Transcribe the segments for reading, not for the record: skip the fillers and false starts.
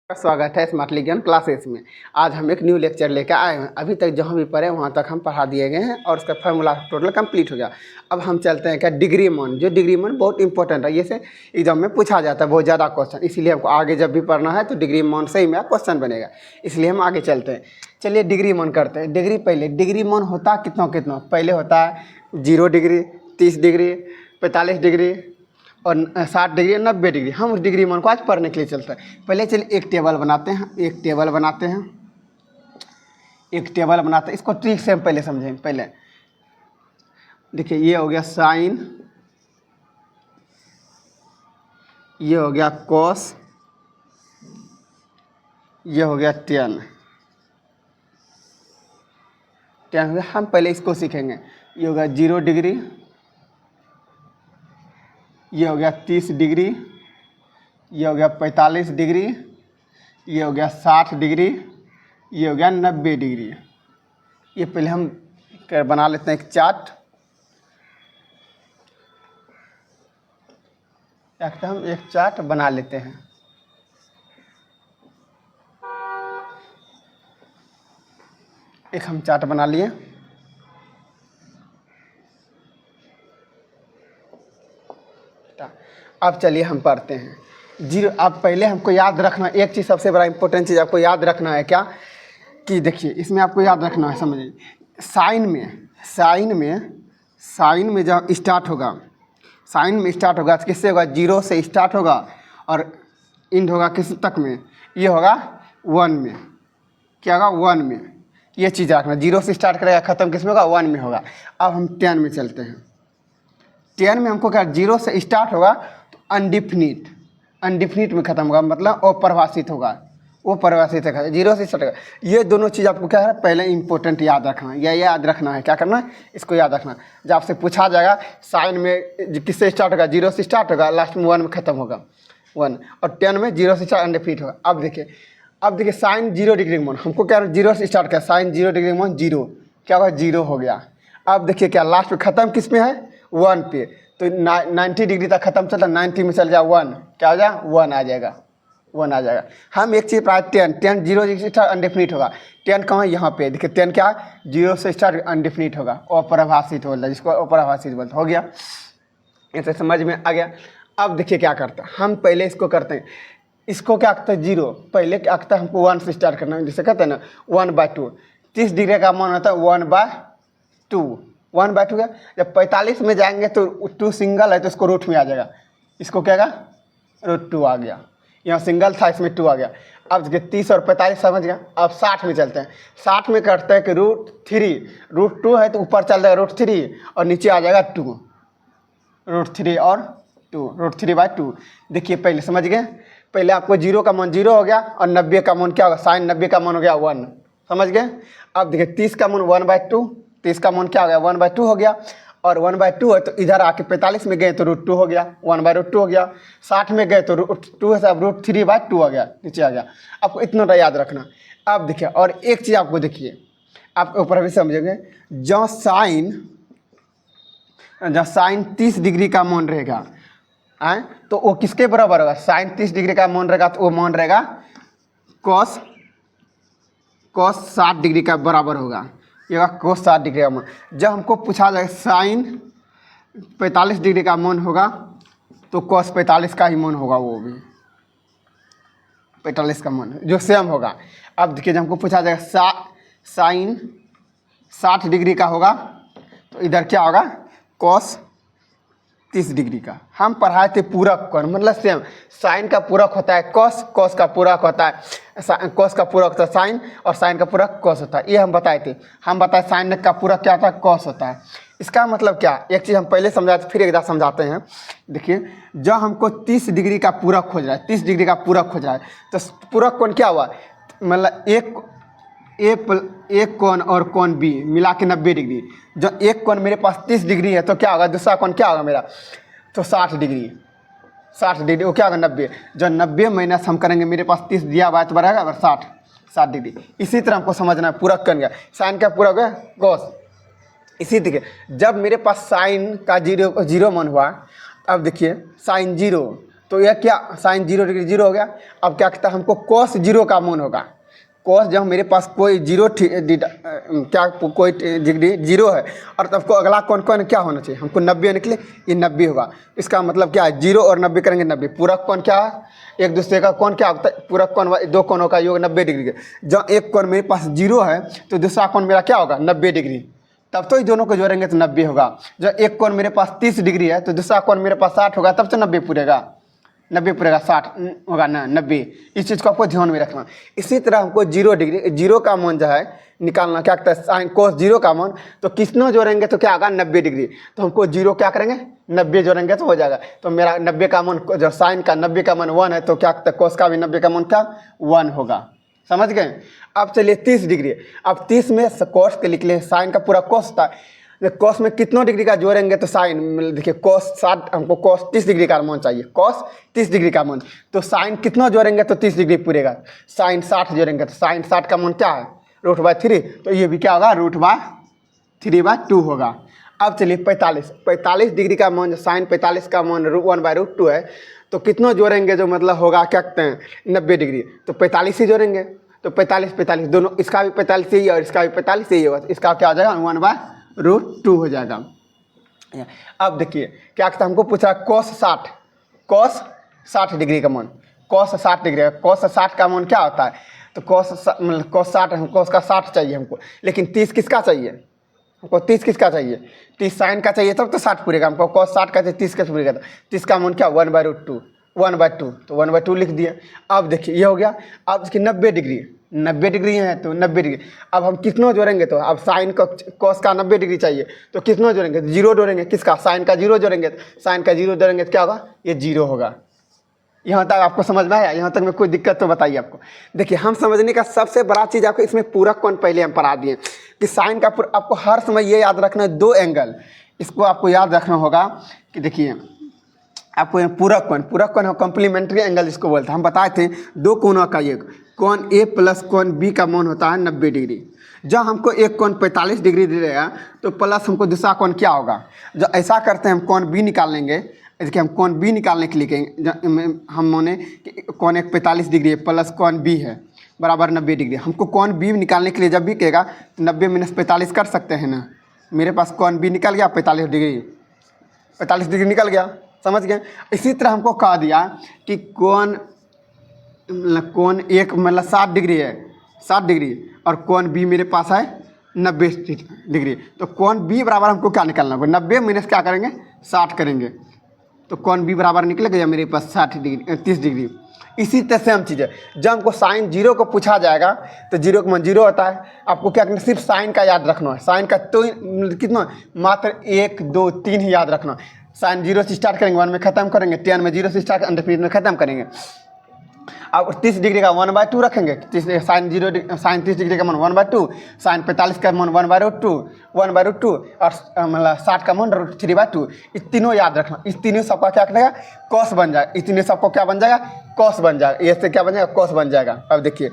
स्वागत है स्मार्टली ज्ञान क्लासेस में। आज हम एक न्यू लेक्चर लेकर आए हैं। अभी तक जहाँ भी पढ़े वहाँ तक हम पढ़ा दिए गए हैं और उसका फार्मूला टोटल कंप्लीट हो गया। अब हम चलते हैं क्या डिग्री मान। जो डिग्री मान बहुत इंपॉर्टेंट है, ये से एग्जाम में पूछा जाता है बहुत ज़्यादा क्वेश्चन, इसीलिए हमको आगे जब भी पढ़ना है तो डिग्री मान से ही मेरा क्वेश्चन बनेगा, इसलिए हम आगे चलते हैं। चलिए डिग्री मान करते हैं। डिग्री मान होता है कितना पहले होता है 0 डिग्री, 30 डिग्री, 45 डिग्री और 60 डिग्री, 90 डिग्री। हम उस डिग्री मान को आज पढ़ने के लिए चलते हैं। पहले चलिए एक टेबल बनाते हैं। एक टेबल बनाते हैं, इसको ट्रिक से हम पहले समझें। पहले देखिए, ये हो गया साइन, ये हो गया कॉस, ये हो गया टेन हो गया। हम पहले इसको सीखेंगे। ये हो गया 0 डिग्री, ये हो गया 30 डिग्री, ये हो गया 45 डिग्री, ये हो गया 60 डिग्री, ये हो गया 90 डिग्री। ये पहले हम बना लेते हैं एक चार्ट। हम एक चार्ट बना लेते हैं। एक हम चार्ट बना लिए। अब चलिए हम पढ़ते हैं। 0। अब पहले हमको याद रखना एक चीज़, सबसे बड़ा इंपॉर्टेंट चीज़ आपको याद रखना है क्या, कि देखिए इसमें आपको याद रखना है, समझिए साइन में जब स्टार्ट होगा किससे होगा, 0 से स्टार्ट होगा और इंड होगा किस तक में, ये होगा 1 में। क्या होगा, 1 में। ये चीज़ रखना, 0 से स्टार्ट करेगा, ख़त्म किस में होगा, 1 में होगा। अब हम 10 में चलते हैं। 10 में हमको क्या, 0 से स्टार्ट होगा तो अनडिफिनिट में ख़त्म होगा, मतलब अपरिभाषित होगा, वो परिभाषित है, 0 से स्टार्ट होगा। ये दोनों चीज़ आपको क्या है, पहले इंपॉर्टेंट याद रखना है। याद रखना है, क्या करना है, इसको याद रखना। जब आपसे पूछा जाएगा साइन में किससे स्टार्ट होगा, 0 से स्टार्ट होगा, लास्ट में 1 में ख़त्म होगा 1, और 10 में 0 से स्टार्ट अनडिफिनिट होगा। अब देखिए साइन 0 डिग्री मान, हमको क्या 0 से स्टार्ट किया, साइन 0 डिग्री मान 0, क्या होगा, 0 हो गया। अब देखिए क्या लास्ट में ख़त्म किस में है, 1 पे, तो 90 डिग्री तक ख़त्म चलता, 90 में चल जाए 1, क्या हो जाए, 1 आ जाएगा। हम एक चीज़ प्राय 10 0 से स्टार्ट अनडिफिनिट होगा। 10 कहाँ, यहाँ पे देखिए 10 क्या है, 0 से स्टार्ट अनडिफिनिट होगा, अपरिभाषित बोलता है, जिसको अपरिभाषित बोलते हो गया। ऐसे समझ में आ गया। अब देखिए क्या करता है, हम पहले इसको करते हैं। इसको क्या करता है, 0 पहले क्या करता है, हमको 1 से स्टार्ट करना है, जैसे कहते हैं ना 1/2। 30 डिग्री का मान होता है 1/2 गया। जब 45 में जाएंगे तो 2 सिंगल है तो इसको रूट में आ जाएगा, इसको क्या आएगा, √2 आ गया। यहाँ सिंगल था, इसमें 2 आ गया। अब देखिए 30 और 45 समझ गया। अब 60 में चलते हैं। 60 में करते हैं कि √2 है तो ऊपर चल जाएगा √3 और नीचे आ जाएगा 2, √3 और 2, √3/2। देखिए पहले समझ गए, पहले आपको 0 का मान 0 हो गया और 90 का मान क्या होगा, साइन 90 का मान हो गया 1, समझ गए। अब देखिए 30 का मान 1/2, 30 का मान क्या हो गया, 1/2 हो गया, और 1/2 है तो इधर आके 45 में गए तो √2 हो गया, 1/2 हो गया। 60 में गए तो √2 है, अब √3/2 आ गया, नीचे आ गया। आपको इतना याद रखना। अब देखिए और एक चीज़ आपको देखिए, आपके ऊपर भी समझेंगे, जो साइन 30 डिग्री का मान रहेगा तो वो किसके बराबर होगा, साइन 30 डिग्री का मान रहेगा तो वो मान रहेगा कॉस 60 डिग्री का बराबर होगा। ये होगा cos 60 डिग्री का मान। जब हमको पूछा जाए साइन 45 डिग्री का मान होगा तो cos 45 का ही मान होगा, वो भी 45 का मान जो सेम होगा। अब देखिए जब हमको पूछा जाएगा साइन 60 डिग्री का होगा तो इधर क्या होगा, cos 30 डिग्री का। हम पढ़ाए थे पूरक कोण, मतलब सेम, साइन का पूरक होता है cos का पूरक होता है cos का पूरक होता है साइन, और साइन का पूरक cos होता है। ये हम बताए थे। हम बताए साइन का पूरक क्या होता है, cos होता है। इसका मतलब क्या, एक चीज़ हम पहले समझाए थे, फिर एक बार समझाते हैं। देखिए जब हमको 30 डिग्री का पूरक खोज रहा है, 30 डिग्री का पूरक खोज रहा है, तो पूरक कोण क्या हुआ, मतलब एक कोण और कोण बी मिला के 90 डिग्री। जो एक कोण मेरे पास 30 डिग्री है तो क्या होगा, दूसरा कोण क्या होगा मेरा, तो 60 डिग्री वो क्या होगा 90। जो 90 माइनस हम करेंगे, मेरे पास 30 दिया हुआ है तो बढ़ेगा अगर 60 डिग्री। इसी तरह हमको समझना है, पूरक कर गया, साइन का पूरक है cos। इसी तरीके जब मेरे पास साइन का 0 मान हुआ, अब देखिए साइन 0 तो यह क्या साइन 0 डिग्री 0 हो गया। अब क्या कहता है हमको कॉस 0 का मान होगा। कॉस जब मेरे पास कोई कोई डिग्री 0 है और तब को अगला कौन कौन क्या होना चाहिए, हमको 90 निकले, ये 90 होगा। इसका मतलब क्या है 0 और 90 करेंगे 90। पूरक कोण क्या है, एक दूसरे का कोण क्या होता है, पूरक कोण दो कोणों का योग 90 डिग्री का। जब एक कोण मेरे पास 0 है तो दूसरा कोण मेरा क्या होगा 90 डिग्री, तब तो ये दोनों को जोड़ेंगे तो 90 होगा। जब एक कोण मेरे पास 30 डिग्री है तो दूसरा कोण मेरे पास 60 होगा, तब तो 90 पूरेगा, 90 पूरेगा, 60 होगा ना 90। इस चीज़ को आपको ध्यान में रखना। इसी तरह हमको 0 डिग्री 0 का मान जो है निकालना, क्या कहता है साइन कोस 0 का मान, तो किसनो जोड़ेंगे तो क्या आएगा 90 डिग्री। तो हमको 0 क्या करेंगे 90 जोड़ेंगे तो हो जाएगा। तो मेरा 90 का मान, जो साइन का 90 का मान 1 है, तो क्या कहता है कोस का भी 90 का मान क्या 1 होगा। समझ गए। अब चलिए 30 डिग्री। अब 30 में कोस के लिख लें, साइन का पूरा कोस था, कोस में कितनों डिग्री का जोड़ेंगे तो साइन, देखिए कोस 60, हमको कोस 30 डिग्री का मान चाहिए, कोस 30 डिग्री का मान, तो साइन कितना जोड़ेंगे तो 30 डिग्री पूरेगा। साइन 60 जोड़ेंगे तो साइन 60 का मान क्या है √3, तो ये भी क्या होगा √3/2 होगा। अब चलिए 45 डिग्री का मान, साइन 45 का मान 1/√2 है, तो कितना जोड़ेंगे जो मतलब होगा क्या कहते हैं 90 डिग्री, तो 45 ही जोड़ेंगे। तो 45 दोनों, इसका भी 45 ही है और इसका भी 45 ही होगा, इसका क्या हो जाएगा 1/√2 हो जाएगा। अब देखिए क्या कहता है हमको पूछा कोस 60 डिग्री का मान, कोस 60 डिग्री, कोस 60 का मान क्या होता है, तो कोस 60, कोस का 60 चाहिए हमको, लेकिन 30 किसका चाहिए, हमको 30 किसका चाहिए, 30 साइन का चाहिए, तब तो 60 पूरेगा। हमको कोस 60 का चाहिए, 30 कैसे पूरेगा, 30 का मान क्या 1/√2, तो 1/2 लिख दिया। अब देखिए ये हो गया। अब इसकी 90 डिग्री है तो 90 डिग्री। अब हम कितना जोड़ेंगे, तो अब साइन का कोस का 90 डिग्री चाहिए, तो कितना जोड़ेंगे 0 जोड़ेंगे, किसका साइन का 0 जोड़ेंगे, साइन का 0 जोड़ेंगे तो क्या होगा ये 0 होगा। यहाँ तक आपको समझ में आया, यहाँ तक में कोई दिक्कत तो बताइए आपको। देखिए हम समझने का सबसे बड़ा चीज़ आपको इसमें पूरक कोण पहले हम पढ़ा दिए कि साइन का आपको हर समय ये याद रखना है 2 एंगल, इसको आपको याद रखना होगा कि देखिए आपको यहाँ पूरक कोण कॉम्प्लीमेंट्री एंगल इसको बोलते हैं। हम बताए थे 2 कोणों का एक कोण ए प्लस कोण बी का मान होता है 90 डिग्री। जब हमको एक कोण 45 डिग्री दे देगा तो प्लस हमको दूसरा कोण क्या होगा, जब ऐसा करते हैं हम कोण बी निकाल लेंगे। देखिए हम कोण बी निकालने के लिए हम माने कि कोण एक 45 डिग्री है प्लस कोण बी है बराबर 90 डिग्री। हमको कोण बी निकालने के लिए जब भी कहेगा तो 90 - 45 कर सकते हैं ना। मेरे पास कोण बी निकल गया 45 डिग्री निकल गया, समझ गए। इसी तरह हमको कहा दिया कि कोण एक मतलब 60 डिग्री है, 60 डिग्री, और कोण बी मेरे पास है 90 डिग्री। तो कोण बी बराबर हमको क्या निकालना होगा 90 मिनस क्या करेंगे 60 करेंगे, तो कोण बी बराबर निकल गया मेरे पास 30 डिग्री। इसी तरह से हम चीज़ें जब हमको साइन 0 को पूछा जाएगा तो 0 का मान 0 होता है। आपको क्या करना सिर्फ साइन का याद रखना है, साइन का तो कितना मात्र 1 2 3 ही याद रखना। साइन 0 से स्टार्ट करेंगे 1 में ख़त्म करेंगे, tan में 0 से स्टार्ट अंडरफिट में ख़त्म करेंगे। अब 30 डिग्री का 1/2 रखेंगे, साइन 30 डिग्री का मान 1/2, साइन 45 का मान 1/√2 और मतलब 60 का मान √3/2। इस तीनों याद रखना, इस तीनों सबका क्या करेगा कॉस बन जाएगा, इस तीनों सबको क्या बन जाएगा कॉस बन जाएगा, ये से क्या बन जाएगा कॉस बन जाएगा। अब देखिए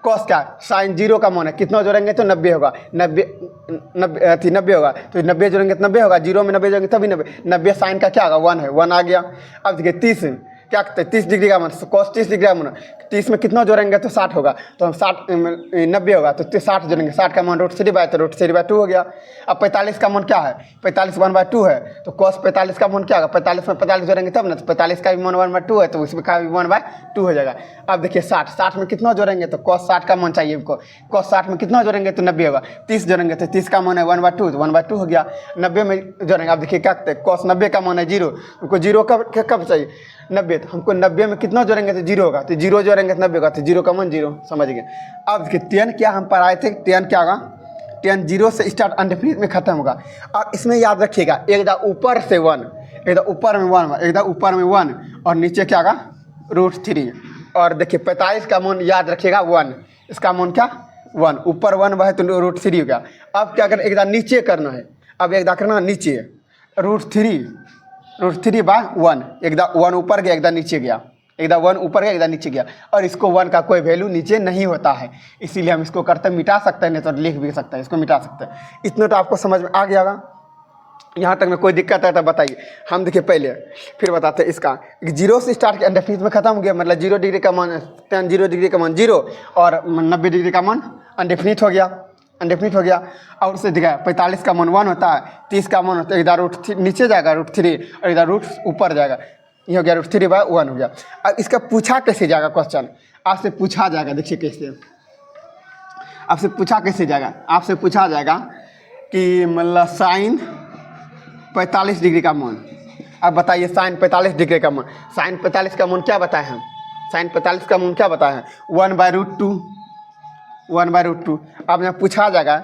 कॉस क्या साइन 0 का मान है, कितना जोड़ेंगे तो 90 होगा, 90 होगा, तो 90 जोड़ेंगे तो 90 होगा, 0 में 90 जोड़ेंगे तभी 90 साइन का क्या होगा 1 है, 1 आ गया। अब देखिए 30 क्या कहते हैं 30 डिग्री का मान कॉस 30 डिग्री का मान, 30 में कितना जोड़ेंगे तो 60 होगा, तो हम 90 होगा तो 60 जोड़ेंगे, 60 का मान √3/2 हो गया। अब 45 का मान क्या है 45 1/2 है, तो कॉस 45 का मान क्या होगा 45 में 45 जोड़ेंगे तब ना, तो 45 का भी मान 1/2 है, तो उसमें का भी 1/2 हो जाएगा। अब देखिए 60 में कितना जोड़ेंगे तो कॉस 60 का मान चाहिए हमको, कॉस 60 में कितना जोड़ेंगे तो 90 होगा, 30 जोड़ेंगे तो 30 का मान है 1/2 तो 1/2 हो गया। 90 में जोड़ेंगे, अब देखिए क्या कहते हैं कॉस 90 का मान है 0, हमको 0 कब चाहिए 90, तो हमको 90 में कितना जोड़ेंगे तो 0 होगा, तो 0 जोड़ेंगे तो 90 होगा, तो 0 का मान 0, समझ गए। अब देखिए tan क्या हम पढ़ाए थे, tan क्या होगा tan 0 से स्टार्ट अंडरफिट में खत्म होगा। अब इसमें याद रखिएगा एक दा ऊपर से 1, एक दा ऊपर में 1, एक दा ऊपर में 1 और नीचे क्या होगा √3। और देखिए 45 का मान याद रखिएगा 1, इसका मान क्या 1, ऊपर 1 है तो √3 हो गया। अब क्या करना एक दा नीचे करना है, अब एक दा करना नीचे √3/1, एक दा 1 ऊपर गया एक दा नीचे गया, एक दा 1 ऊपर गया एक दा नीचे गया, और इसको 1 का कोई वैल्यू नीचे नहीं होता है, इसीलिए हम इसको करते मिटा सकते हैं, नहीं तो लिख भी सकते हैं, इसको मिटा सकते हैं। इतना तो आपको समझ में आ गया होगा। यहाँ तक में कोई दिक्कत है तो बताइए। हम देखिए पहले फिर बताते हैं इसका। 0 से स्टार्ट किया, अनडेफिनिट में खत्म हो गया, मतलब 0 डिग्री का मान tan 0 डिग्री का मान 0 और 90 डिग्री का मान अनडेफिनिट हो गया, अनडेफिनिट हो गया। और उससे दिखा 45 का मान 1 होता है, 30 का मान होता है, इधर रूट नीचे जाएगा √3 और इधर रूट ऊपर जाएगा, ये हो गया √3/1 हो गया। अब इसका पूछा कैसे जाएगा क्वेश्चन, आपसे पूछा जाएगा, देखिए कैसे आपसे पूछा कैसे जाएगा, आपसे पूछा जाएगा कि मतलब साइन 45 डिग्री का मान। अब बताइए साइन 45 डिग्री का मान, साइन 45 का मान क्या बताए हम, साइन 45 का मान क्या बताए हैं 1/√2, 1/√2। अब यहाँ पूछा जाएगा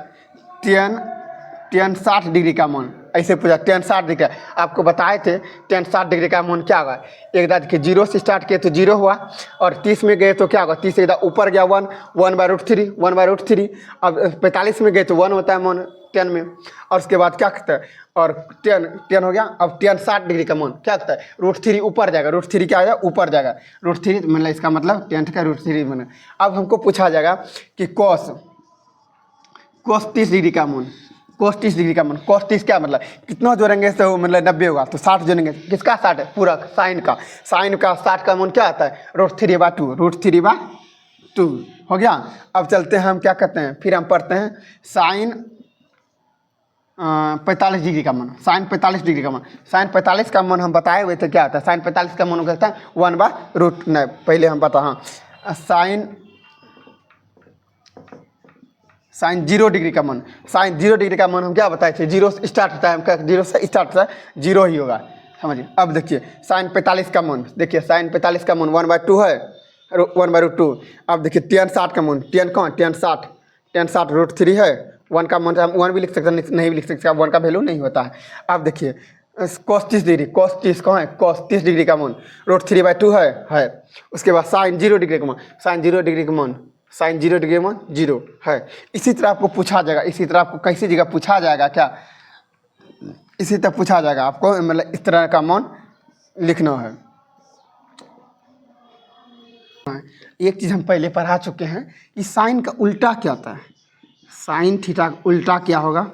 tan 60 डिग्री का मान, ऐसे पूछा tan 60 डिग्री का, आपको बताए थे tan 60 डिग्री का मान क्या होगा। एक दाद के 0 से स्टार्ट किए तो 0 हुआ और 30 में गए तो क्या होगा, 30 से इधर ऊपर गया 1/√3, 1/√3। अब 45 में गए तो 1 होता है मान 10 में, और उसके बाद क्या करता है, और 10 हो गया। अब tan 60 डिग्री का मान क्या करता है, √3 ऊपर जाएगा, √3 क्या आएगा ऊपर जाएगा, √3 मतलब इसका मतलब tan का √3 बना। अब हमको पूछा जाएगा कि cos 30 डिग्री का मान, cos 30 डिग्री का मान, cos 30 क्या मतलब कितना जोड़ेंगे तो मतलब 90 होगा, तो 60 जोड़ेंगे, किसका 60 है पूरा साइन का, साइन का 60 का मान क्या आता है √3/2, √3/2 हो गया। अब चलते हैं हम क्या करते हैं, फिर हम पढ़ते हैं साइन 45 डिग्री का मान, साइन 45 डिग्री का मान, साइन 45 का मान हम बताए हुए थे क्या आता है, साइन 45 का मान कहता है 1/√, नहीं पहले हम बता, हाँ साइन 0 डिग्री का मान, साइन 0 डिग्री का मान हम क्या बताए थे, 0 से स्टार्ट होता है, हमका 0 से स्टार्ट होता है, 0 ही होगा, समझिए। अब देखिए साइन 45 का मान, देखिए साइन 45 का मान 1/2 है, 1/2। अब देखिए tan 60 का मान, tan कौन, tan 60 √3 है, 1 का मान हम 1 भी लिख सकते हैं, नहीं भी लिख सकते, 1 का वैल्यू नहीं होता है। अब देखिए cos 30 डिग्री, cos 30 कहाँ है, cos 30 डिग्री का मान √3/2 है। उसके बाद साइन 0 डिग्री का मान, साइन 0 डिग्री का मान, साइन 0 डिग्री का मान 0 है। इसी तरह आपको पूछा जाएगा, इसी तरह आपको कैसी जगह पूछा जाएगा क्या, इसी तरह पूछा जाएगा आपको, मतलब इस तरह का मान लिखना है। एक चीज़ हम पहले पढ़ा चुके हैं कि साइन का उल्टा क्या होता है, साइन थीटा का उल्टा क्या होगा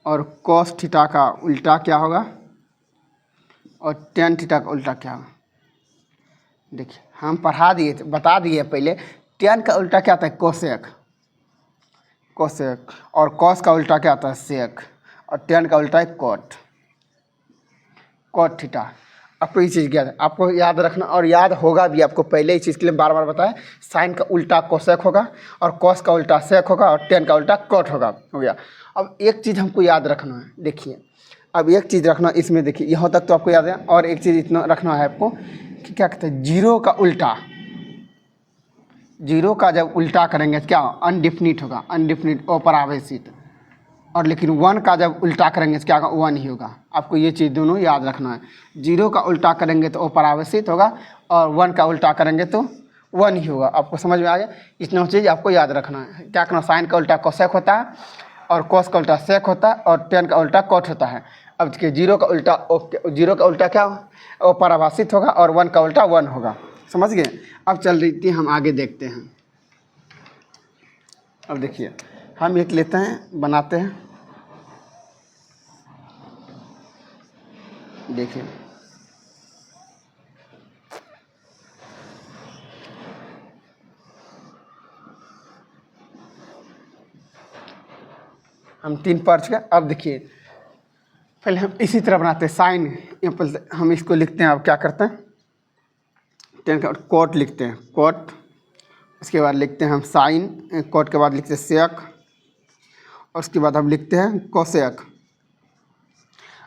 और कॉस थीटा का उल्टा क्या होगा और टेन थीटा का उल्टा क्या होगा। देखिए हम पढ़ा दिए, बता दिए पहले, टेन का उल्टा क्या आता है कोसेक, कोसेक, और कॉस का उल्टा क्या आता है सेक, और टेन का उल्टा है कोट, कोट थीटा। आपको ये चीज़ याद है, आपको याद रखना और याद होगा भी, आपको पहले इस चीज़ के लिए बार बार बताया, साइन का उल्टा कोसेक होगा और कॉस का उल्टा सेक होगा और टेन का उल्टा कोट होगा, हो गया। अब एक चीज़ हमको याद रखना है, देखिए अब एक चीज़ रखना इसमें, देखिए यहाँ तक तो आपको याद है, और एक चीज़ इतना रखना है आपको कि क्या कहते हैं, जीरो का उल्टा, जीरो का जब उल्टा करेंगे क्या अनडिफिनिट होगा, अनडिफिनिट अपरावेशित, और लेकिन 1 का जब उल्टा करेंगे तो क्या होगा 1 ही होगा। आपको ये चीज़ दोनों याद रखना है, जीरो का उल्टा करेंगे तो अपरावेशित होगा और 1 का उल्टा करेंगे तो 1 ही होगा। आपको समझ में आ गया, इतना चीज़ आपको याद रखना है। क्या करना, साइन का उल्टा कोसेक होता है और कॉस का उल्टा सेक होता है और टेन का उल्टा कोट होता है। अब देखिए जीरो का उल्टा क्या अपराभाषित होगा और 1 का उल्टा 1 होगा, समझ गए। अब चल रही थी, हम आगे देखते हैं। अब देखिए हम एक लेते हैं, बनाते हैं, देखिए हम 3 पढ़ चुके। अब देखिए पहले हम इसी तरह बनाते हैं, साइन हम इसको लिखते हैं, अब क्या करते हैं टेन का कोट लिखते हैं, कोट, उसके बाद लिखते हैं हम साइन, कोट के बाद लिखते हैं सेक, और उसके बाद हम लिखते हैं कोसेक।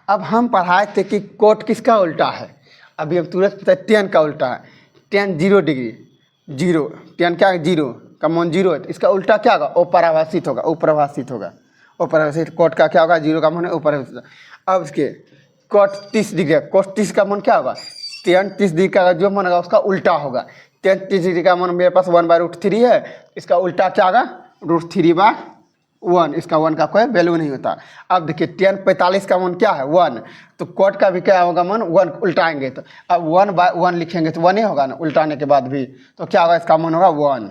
अब हम पढ़ाए थे कि कोट किसका उल्टा है, अभी हम तुरंत पता है टेन का उल्टा है, टेन 0 डिग्री, जीरो, टेन क्या है 0 का मान 0 है, तो इसका उल्टा क्या होगा अपराभाषित होगा, अपराभाषित होगा, अपराभाषित। कोट का क्या होगा 0 का मान है अपराभाषित। अब इसके कोट 30 डिग्री, कोट 30 का मान क्या होगा, टेन 30 डिग्री का जो मान होगा उसका उल्टा होगा। टेन 30 डिग्री का मान मेरे पास 1/√3 है, इसका उल्टा क्या होगा √3/1, इसका 1 का कोई वैल्यू नहीं होता। अब देखिए टेन 45 का मान क्या है 1, तो कोट का भी क्या होगा मान 1 उल्टाएंगे, तो अब 1/1 लिखेंगे तो 1 ही होगा ना, उल्टाने के बाद भी, तो क्या होगा इसका मान होगा 1।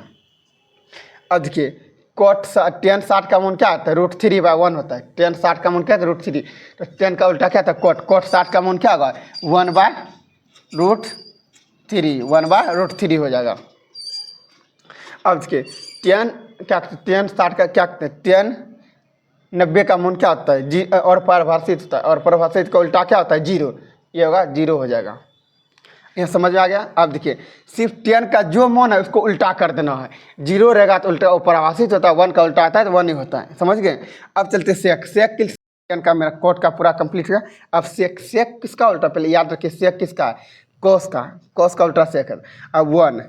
अब देखिए कोट टेन 60 का मान क्या आता है √3/1 होता है। टेन 60 का मान क्या है √3, तो टेन का उल्टा क्या था कोट। कोट 60 का मान क्या होगा 1/√3, 1/√3 हो जाएगा। अब देखिए टेन क्या, टेन 60 का क्या कहते हैं, टेन 90 का मान क्या होता है जी, और परिभाषित होता है, और परिभाषित का उल्टा क्या होता है 0, ये होगा 0 हो जाएगा। ये समझ में आ गया। अब देखिए सिर्फ टेन का जो मान है उसको उल्टा कर देना है, 0 रहेगा तो उल्टा परिभाषित होता है, 1 का उल्टा आता है तो 1 ही होता है, समझ गए। अब चलते सेक। सेक के टेन का मेरा कोट का पूरा कंप्लीट हुआ। अब सेक, सेक किसका उल्टा, पहले याद रखिए सेक किसका है, कोस का। कोस का उल्टा सेक है। अब 1,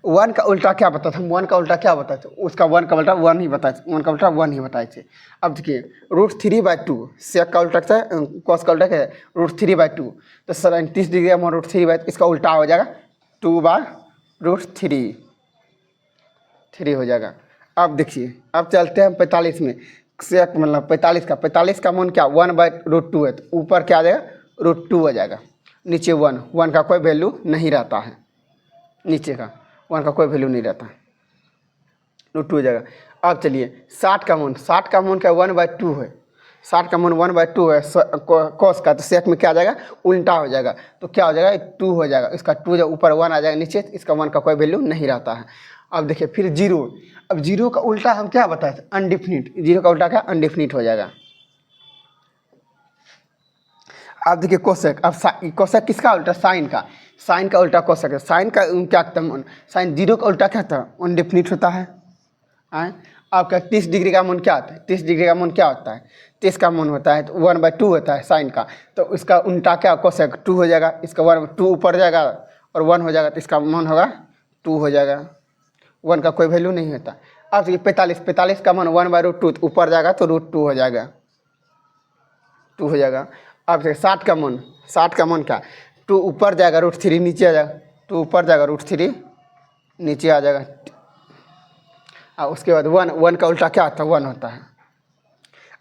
1 का उल्टा क्या बताते, हम 1 का उल्टा क्या बताते, उसका 1 का उल्टा 1 ही बताए, 1 का उल्टा 1 ही बताए थे। अब देखिए √3/2, सेक का उल्टा है, कोस का उल्टा क्या है √3/2, तो 30 डिग्री में √3/2 इसका उल्टा हो जाएगा 2/√3 हो जाएगा। अब देखिए अब चलते हैं 45 में। सेक मतलब 45 का मान क्या 1/√2 है, तो ऊपर क्या आ जाएगा √2 हो जाएगा, नीचे 1 का कोई वैल्यू नहीं रहता है, नीचे का 1 का कोई वैल्यू नहीं रहता, √2 हो जाएगा। अब चलिए 60 का मान, 60 का मान क्या 1/2 है, 60 का मान 1/2 है कोस का, तो सेक में क्या आ जाएगा उल्टा हो जाएगा, तो क्या हो जाएगा 2 हो जाएगा, इसका 2 जो ऊपर 1 आ जाएगा, नीचे इसका 1 का कोई वैल्यू नहीं रहता है। अब देखिए फिर 0। अब 0 का उल्टा हम क्या बताए थे अनडिफिनिट, 0 का उल्टा क्या अनडिफिनिट हो जाएगा। अब देखिए कोसेक। अब कोसेक किसका उल्टा साइन का, साइन का उल्टा कोसेक है। साइन का क्या कहता है, साइन 0 का उल्टा क्या था अनडिफिनिट होता है। आपका 30 डिग्री का मान क्या होता है, 30 डिग्री का मान क्या होता है, 30 का मान होता है तो 1/2 होता है साइन का, तो इसका उल्टा क्या कोसेक 2 हो जाएगा, इसका 2 ऊपर जाएगा और 1 हो जाएगा, तो इसका मान होगा 2 हो जाएगा, 1 का कोई वैल्यू नहीं होता। अब देखिए 45 का मान 1/√2, तो ऊपर जाएगा तो √2 हो जाएगा, 2 हो जाएगा। अब देखिए 60 का मान, 60 का मान क्या 2 ऊपर जाएगा √3 नीचे आ जाएगा, 2 ऊपर जाएगा √3 नीचे आ जाएगा, और उसके बाद 1 का उल्टा क्या होता है 1 होता है।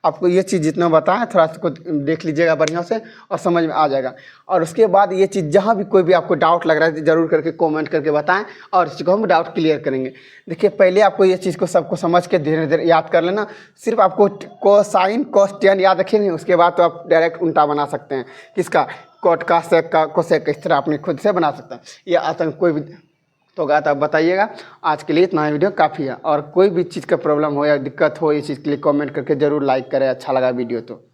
आपको ये चीज़ जितना बताया थोड़ा सा देख लीजिएगा बढ़िया से और समझ में आ जाएगा। और उसके बाद ये चीज़ जहाँ भी कोई भी आपको डाउट लग रहा है ज़रूर करके कमेंट करके बताएं और इसको हम डाउट क्लियर करेंगे। देखिए पहले आपको ये चीज़ को सबको समझ के धीरे धीरे याद कर लेना। सिर्फ आपको कोसाइन कोस याद रखिए नहीं, उसके बाद तो आप डायरेक्ट उल्टा बना सकते हैं, किसका कोट का सेक का कोसेक, इस तरह अपने खुद से बना सकते हैं। ये आतंक कोई भी तो होगा तो आप बताइएगा। आज के लिए इतना वीडियो काफ़ी है, और कोई भी चीज़ का प्रॉब्लम हो या दिक्कत हो इस चीज़ के लिए कमेंट करके ज़रूर लाइक करें, अच्छा लगा वीडियो तो।